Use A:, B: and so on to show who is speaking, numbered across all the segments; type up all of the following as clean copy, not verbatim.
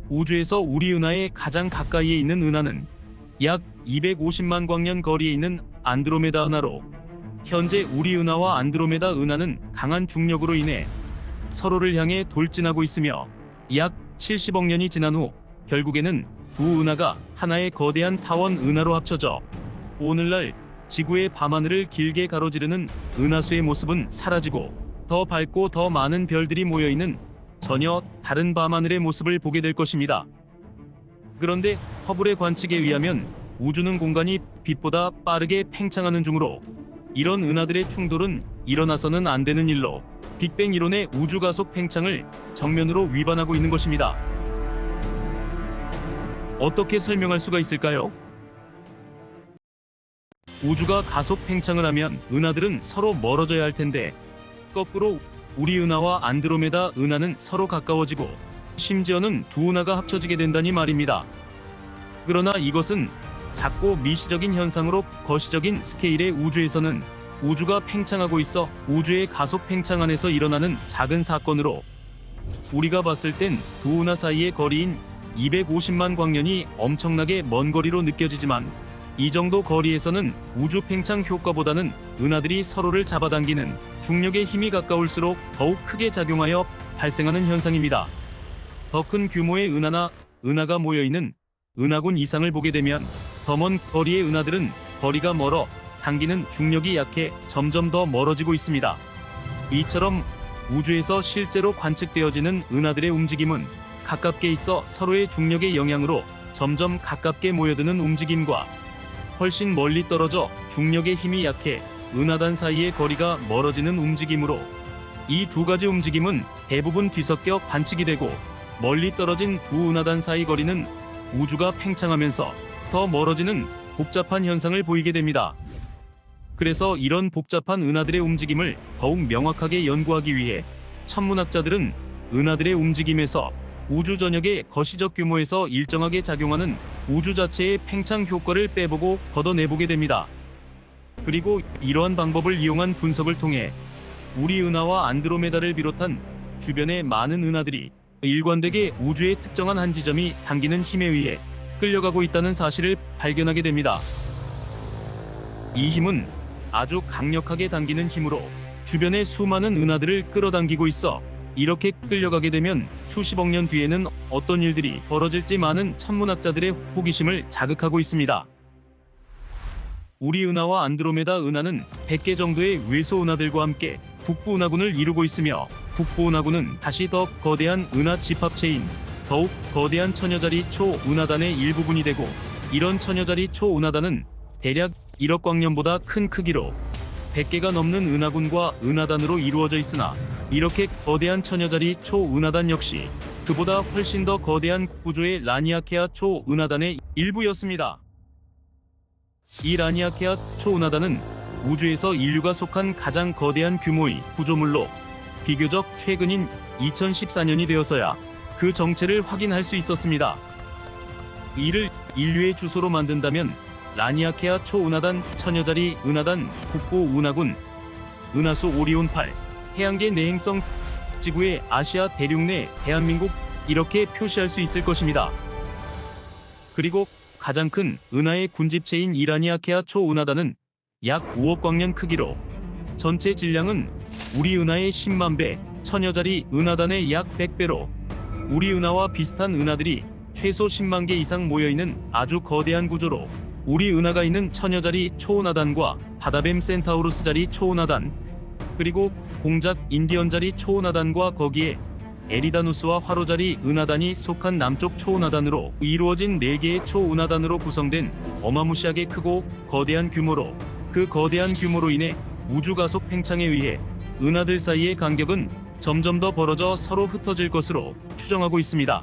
A: 우주에서 우리 은하의 가장 가까이에 있는 은하는 약 250만 광년 거리에 있는 안드로메다 은하로, 현재 우리 은하와 안드로메다 은하는 강한 중력으로 인해 서로를 향해 돌진하고 있으며 약 70억 년이 지난 후 결국에는 두 은하가 하나의 거대한 타원 은하로 합쳐져 오늘날 지구의 밤하늘을 길게 가로지르는 은하수의 모습은 사라지고 더 밝고 더 많은 별들이 모여있는 전혀 다른 밤하늘의 모습을 보게 될 것입니다. 그런데 허블의 관측에 의하면 우주는 공간이 빛보다 빠르게 팽창하는 중으로 이런 은하들의 충돌은 일어나서는 안 되는 일로 빅뱅 이론의 우주 가속 팽창을 정면으로 위반하고 있는 것입니다. 어떻게 설명할 수가 있을까요? 우주가 가속 팽창을 하면 은하들은 서로 멀어져야 할 텐데 거꾸로 우리 은하와 안드로메다 은하는 서로 가까워지고 심지어는 두 은하가 합쳐지게 된다니 말입니다. 그러나 이것은 작고 미시적인 현상으로 거시적인 스케일의 우주에서는 우주가 팽창하고 있어 우주의 가속 팽창 안에서 일어나는 작은 사건으로 우리가 봤을 땐 두 은하 사이의 거리인 250만 광년이 엄청나게 먼 거리로 느껴지지만 이 정도 거리에서는 우주 팽창 효과보다는 은하들이 서로를 잡아당기는 중력의 힘이 가까울수록 더욱 크게 작용하여 발생하는 현상입니다. 더 큰 규모의 은하가 모여있는 은하군 이상을 보게 되면 더 먼 거리의 은하들은 거리가 멀어 당기는 중력이 약해 점점 더 멀어지고 있습니다. 이처럼 우주에서 실제로 관측되어지는 은하들의 움직임은 가깝게 있어 서로의 중력의 영향으로 점점 가깝게 모여드는 움직임과 훨씬 멀리 떨어져 중력의 힘이 약해 은하단 사이의 거리가 멀어지는 움직임으로 이 두 가지 움직임은 대부분 뒤섞여 관측이 되고 멀리 떨어진 두 은하단 사이 거리는 우주가 팽창하면서 더 멀어지는 복잡한 현상을 보이게 됩니다. 그래서 이런 복잡한 은하들의 움직임을 더욱 명확하게 연구하기 위해 천문학자들은 은하들의 움직임에서 우주 전역의 거시적 규모에서 일정하게 작용하는 우주 자체의 팽창 효과를 빼보고 걷어내보게 됩니다. 그리고 이러한 방법을 이용한 분석을 통해 우리 은하와 안드로메다를 비롯한 주변의 많은 은하들이 일관되게 우주의 특정한 한 지점이 당기는 힘에 의해 끌려가고 있다는 사실을 발견하게 됩니다. 이 힘은 아주 강력하게 당기는 힘으로 주변의 수많은 은하들을 끌어당기고 있어 이렇게 끌려가게 되면 수십억 년 뒤에는 어떤 일들이 벌어질지 많은 천문학자들의 호기심을 자극하고 있습니다. 우리 은하와 안드로메다 은하는 100개 정도의 외소 은하들과 함께 북부 은하군을 이루고 있으며 북부 은하군은 다시 더 거대한 은하 집합체인 더욱 거대한 천여자리 초은하단의 일부분이 되고 이런 천여자리 초은하단은 대략 1억 광년보다 큰 크기로 100개가 넘는 은하군과 은하단으로 이루어져 있으나 이렇게 거대한 천여자리 초은하단 역시 그보다 훨씬 더 거대한 구조의 라니아케아 초은하단의 일부였습니다. 이 라니아케아 초은하단은 우주에서 인류가 속한 가장 거대한 규모의 구조물로 비교적 최근인 2014년이 되어서야 그 정체를 확인할 수 있었습니다. 이를 인류의 주소로 만든다면 라니아케아 초은하단 천여자리 은하단 북부 은하군 은하수 오리온 8 해양계 내행성 지구의 아시아 대륙 내 대한민국 이렇게 표시할 수 있을 것입니다. 그리고 가장 큰 은하의 군집체인 이라니아케아 초은하단은 약 5억 광년 크기로 전체 질량은 우리 은하의 10만 배, 천여자리 은하단의 약 100배로 우리 은하와 비슷한 은하들이 최소 10만 개 이상 모여있는 아주 거대한 구조로 우리 은하가 있는 천여자리 초은하단과 바다뱀 센타우루스자리 초은하단 그리고 공작 인디언자리 초은하단과 거기에 에리다누스와 화로자리 은하단이 속한 남쪽 초은하단으로 이루어진 4개의 초은하단으로 구성된 어마무시하게 크고 거대한 규모로 그 거대한 규모로 인해 우주 가속 팽창에 의해 은하들 사이의 간격은 점점 더 벌어져 서로 흩어질 것으로 추정하고 있습니다.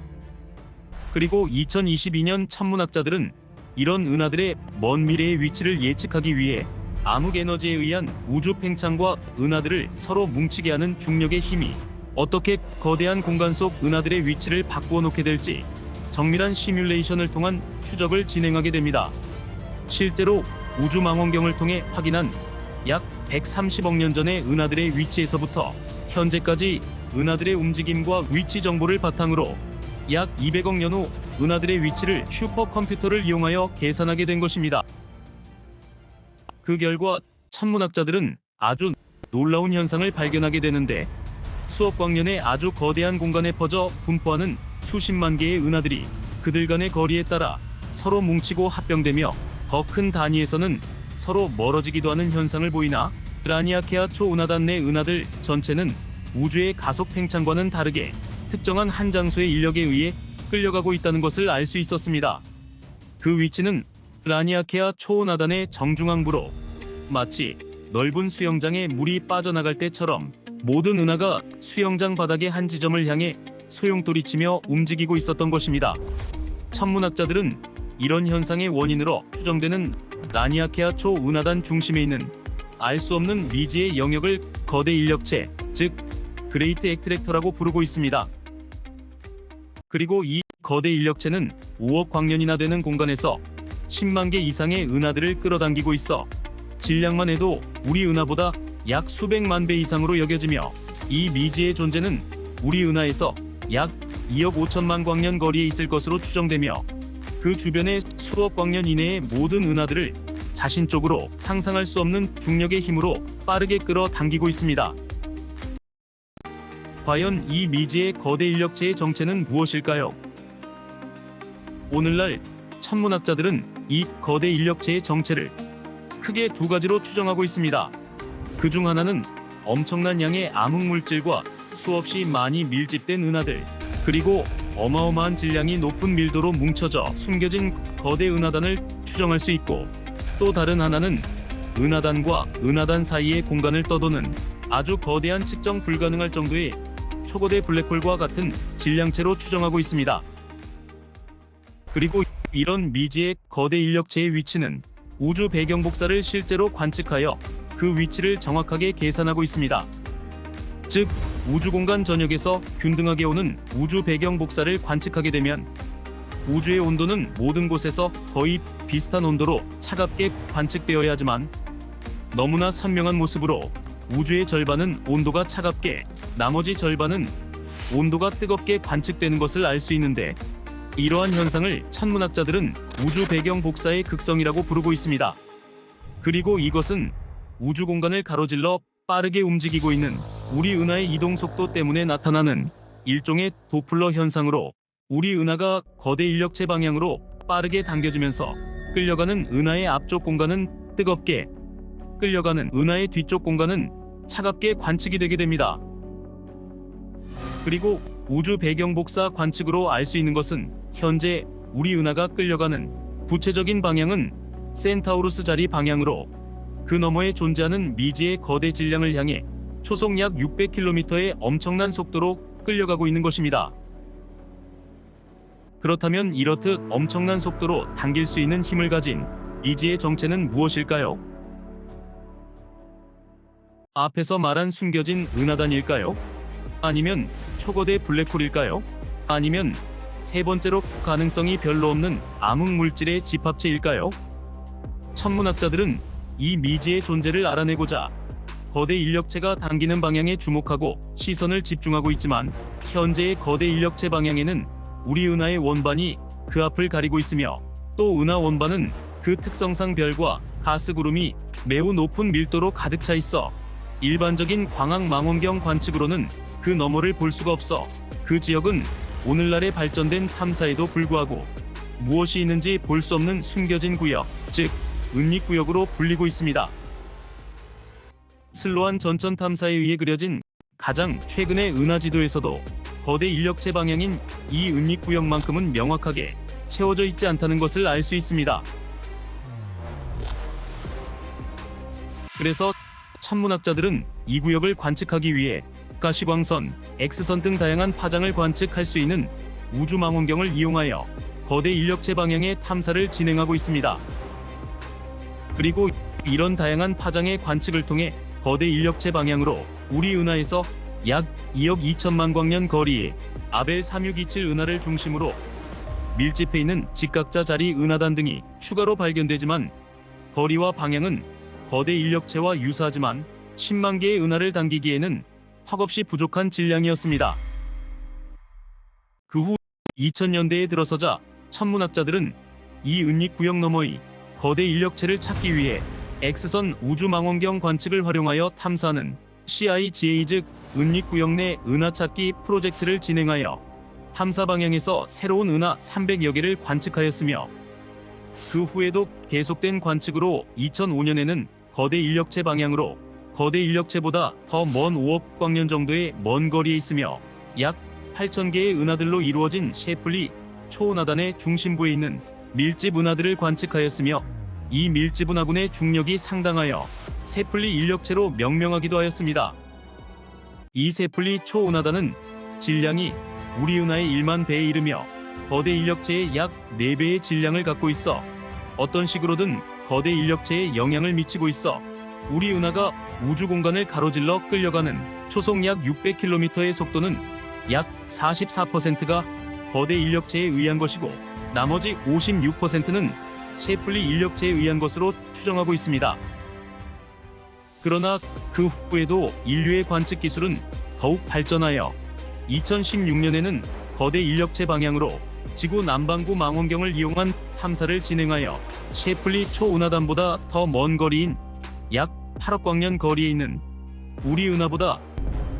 A: 그리고 2022년 천문학자들은 이런 은하들의 먼 미래의 위치를 예측하기 위해 암흑에너지에 의한 우주 팽창과 은하들을 서로 뭉치게 하는 중력의 힘이 어떻게 거대한 공간 속 은하들의 위치를 바꾸어 놓게 될지 정밀한 시뮬레이션을 통한 추적을 진행하게 됩니다. 실제로 우주 망원경을 통해 확인한 약 130억 년 전의 은하들의 위치에서부터 현재까지 은하들의 움직임과 위치 정보를 바탕으로 약 200억 년 후 은하들의 위치를 슈퍼컴퓨터를 이용하여 계산하게 된 것입니다. 그 결과 천문학자들은 아주 놀라운 현상을 발견하게 되는데, 수억 광년의 아주 거대한 공간에 퍼져 분포하는 수십만 개의 은하들이 그들 간의 거리에 따라 서로 뭉치고 합병되며 더 큰 단위에서는 서로 멀어지기도 하는 현상을 보이나, 라니아케아 초은하단 내 은하들 전체는 우주의 가속 팽창과는 다르게 특정한 한 장소의 인력에 의해 끌려가고 있다는 것을 알 수 있었습니다. 그 위치는 라니아케아 초은하단의 정중앙부로, 마치 넓은 수영장에 물이 빠져나갈 때처럼 모든 은하가 수영장 바닥의 한 지점을 향해 소용돌이치며 움직이고 있었던 것입니다. 천문학자들은 이런 현상의 원인으로 추정되는 라니아케아 초은하단 중심에 있는 알 수 없는 미지의 영역을 거대 인력체, 즉 그레이트 액트랙터라고 부르고 있습니다. 그리고 이 거대 인력체는 5억 광년이나 되는 공간에서 10만 개 이상의 은하들을 끌어당기고 있어 질량만 해도 우리 은하보다 약 수백만 배 이상으로 여겨지며, 이 미지의 존재는 우리 은하에서 약 2억 5천만 광년 거리에 있을 것으로 추정되며, 그 주변의 수억 광년 이내의 모든 은하들을 자신 쪽으로 상상할 수 없는 중력의 힘으로 빠르게 끌어당기고 있습니다. 과연 이 미지의 거대 인력체의 정체는 무엇일까요? 오늘날 천문학자들은 이 거대 인력체의 정체를 크게 두 가지로 추정하고 있습니다. 그 중 하나는 엄청난 양의 암흑물질과 수없이 많이 밀집된 은하들, 그리고 어마어마한 질량이 높은 밀도로 뭉쳐져 숨겨진 거대 은하단을 추정할 수 있고, 또 다른 하나는 은하단과 은하단 사이의 공간을 떠도는 아주 거대한 측정 불가능할 정도의 초거대 블랙홀과 같은 질량체로 추정하고 있습니다. 그리고 이런 미지의 거대 인력체의 위치는 우주 배경 복사를 실제로 관측하여 그 위치를 정확하게 계산하고 있습니다. 즉, 우주 공간 전역에서 균등하게 오는 우주 배경 복사를 관측하게 되면 우주의 온도는 모든 곳에서 거의 비슷한 온도로 차갑게 관측되어야 하지만, 너무나 선명한 모습으로 우주의 절반은 온도가 차갑게, 나머지 절반은 온도가 뜨겁게 관측되는 것을 알 수 있는데, 이러한 현상을 천문학자들은 우주 배경 복사의 극성이라고 부르고 있습니다. 그리고 이것은 우주 공간을 가로질러 빠르게 움직이고 있는 우리 은하의 이동 속도 때문에 나타나는 일종의 도플러 현상으로, 우리 은하가 거대 인력체 방향으로 빠르게 당겨지면서 끌려가는 은하의 앞쪽 공간은 뜨겁게, 끌려가는 은하의 뒤쪽 공간은 차갑게 관측이 되게 됩니다. 그리고 우주 배경 복사 관측으로 알 수 있는 것은 현재 우리 은하가 끌려가는 구체적인 방향은 센타우루스 자리 방향으로, 그 너머에 존재하는 미지의 거대 질량을 향해 초속 약 600km의 엄청난 속도로 끌려가고 있는 것입니다. 그렇다면 이렇듯 엄청난 속도로 당길 수 있는 힘을 가진 미지의 정체는 무엇일까요? 앞에서 말한 숨겨진 은하단일까요? 아니면 초거대 블랙홀일까요? 아니면 세 번째로 가능성이 별로 없는 암흑물질의 집합체일까요? 천문학자들은 이 미지의 존재를 알아내고자 거대 인력체가 당기는 방향에 주목하고 시선을 집중하고 있지만, 현재의 거대 인력체 방향에는 우리 은하의 원반이 그 앞을 가리고 있으며, 또 은하 원반은 그 특성상 별과 가스 구름이 매우 높은 밀도로 가득 차 있어 일반적인 광학 망원경 관측으로는 그 너머를 볼 수가 없어 그 지역은 오늘날의 발전된 탐사에도 불구하고 무엇이 있는지 볼 수 없는 숨겨진 구역, 즉 은닉구역으로 불리고 있습니다. 슬로안 전천 탐사에 의해 그려진 가장 최근의 은하 지도에서도 거대 인력체 방향인 이 은닉구역만큼은 명확하게 채워져 있지 않다는 것을 알 수 있습니다. 그래서 천문학자들은 이 구역을 관측하기 위해 가시광선, X선 등 다양한 파장을 관측할 수 있는 우주망원경을 이용하여 거대 인력체 방향의 탐사를 진행하고 있습니다. 그리고 이런 다양한 파장의 관측을 통해 거대 인력체 방향으로 우리 은하에서 약 2억 2천만 광년 거리의 아벨 3627 은하를 중심으로 밀집해 있는 직각자 자리 은하단 등이 추가로 발견되지만, 거리와 방향은 거대 인력체와 유사하지만 10만 개의 은하를 당기기에는 턱없이 부족한 질량이었습니다. 그 후 2000년대에 들어서자 천문학자들은 이 은닉구역 너머의 거대 인력체를 찾기 위해 X선 우주망원경 관측을 활용하여 탐사하는 CIGA 즉 은닉구역 내 은하 찾기 프로젝트를 진행하여 탐사 방향에서 새로운 은하 300여 개를 관측하였으며 그 후에도 계속된 관측으로 2005년에는 거대 인력체 방향으로 거대 인력체보다 더 먼 5억 광년 정도의 먼 거리에 있으며 약 8,000개의 은하들로 이루어진 셰플리 초은하단의 중심부에 있는 밀집 은하들을 관측하였으며 이 밀집 은하군의 중력이 상당하여 셰플리 인력체로 명명하기도 하였습니다. 이 셰플리 초은하단은 질량이 우리 은하의 1만 배에 이르며 거대 인력체의 약 4배의 질량을 갖고 있어 어떤 식으로든 거대 인력체에 영향을 미치고 있어 우리 은하가 우주 공간을 가로질러 끌려가는 초속 약 600km의 속도는 약 44%가 거대 인력체에 의한 것이고 나머지 56%는 셰플리 인력체에 의한 것으로 추정하고 있습니다. 그러나 그 후에도 인류의 관측 기술은 더욱 발전하여 2016년에는 거대 인력체 방향으로 지구 남반구 망원경을 이용한 탐사를 진행하여 셰플리 초은하단보다 더 먼 거리인 약 8억 광년 거리에 있는 우리 은하보다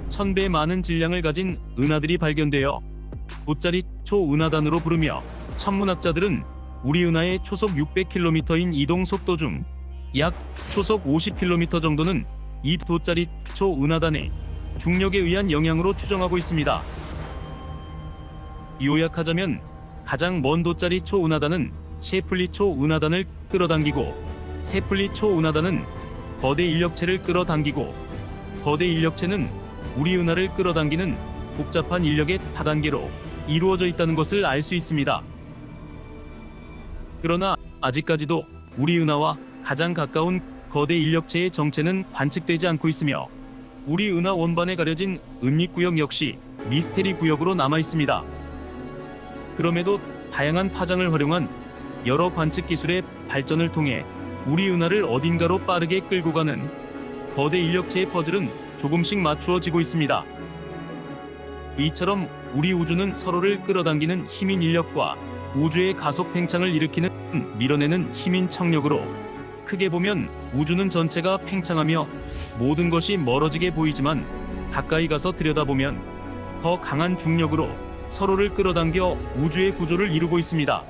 A: 1000배 많은 질량을 가진 은하들이 발견되어 돗자리 초은하단으로 부르며 천문학자들은 우리 은하의 초속 600km인 이동 속도 중 약 초속 50km 정도는 이 돗자리 초은하단의 중력에 의한 영향으로 추정하고 있습니다. 요약하자면 가장 먼 돗자리 초은하단은 셰플리 초은하단을 끌어당기고 셰플리 초은하단은 거대 인력체를 끌어당기고 거대 인력체는 우리 은하를 끌어당기는 복잡한 인력의 다단계로 이루어져 있다는 것을 알 수 있습니다. 그러나 아직까지도 우리 은하와 가장 가까운 거대 인력체의 정체는 관측되지 않고 있으며 우리 은하 원반에 가려진 은닉구역 역시 미스테리 구역으로 남아 있습니다. 그럼에도 다양한 파장을 활용한 여러 관측 기술의 발전을 통해 우리 은하를 어딘가로 빠르게 끌고 가는 거대 인력체의 퍼즐은 조금씩 맞추어지고 있습니다. 이처럼 우리 우주는 서로를 끌어당기는 힘인 인력과 우주의 가속 팽창을 일으키는 밀어내는 힘인 청력으로 크게 보면 우주는 전체가 팽창하며 모든 것이 멀어지게 보이지만 가까이 가서 들여다보면 더 강한 중력으로 서로를 끌어당겨 우주의 구조를 이루고 있습니다.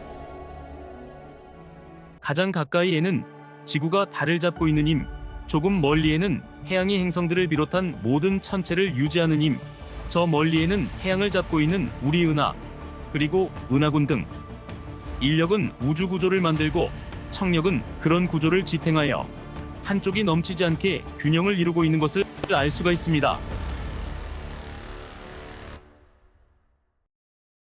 A: 가장 가까이에는 지구가 달을 잡고 있는 힘, 조금 멀리에는 해양이 행성들을 비롯한 모든 천체를 유지하는 힘, 저 멀리에는 해양을 잡고 있는 우리 은하, 그리고 은하군 등 인력은 우주 구조를 만들고 청력은 그런 구조를 지탱하여 한쪽이 넘치지 않게 균형을 이루고 있는 것을 알 수가 있습니다.